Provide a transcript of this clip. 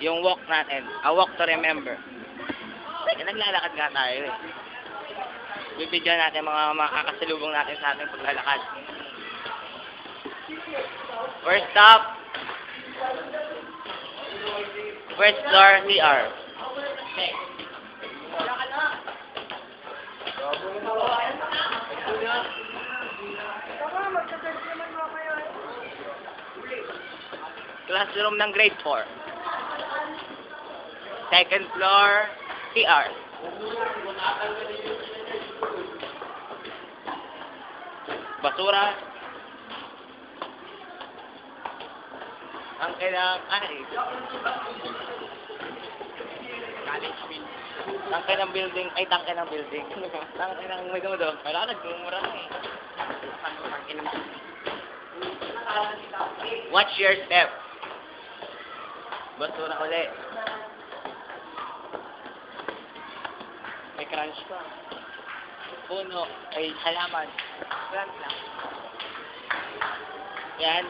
Yung walk natin. A walk to remember. Naglalakad nga tayo eh. Bibidyoan natin mga makakasalubong natin sa ating paglalakad. First stop. First floor, CR. Classroom ng grade 4. Second floor, CR. Basura. Ang kailang, tangke ng building, tangke ng building. Tangke ng may gamodo. Wala, nagmumura na eh. Watch your step. Basura ulit. May crunch pa. Puno, ay halaman. Plant lang. Yan,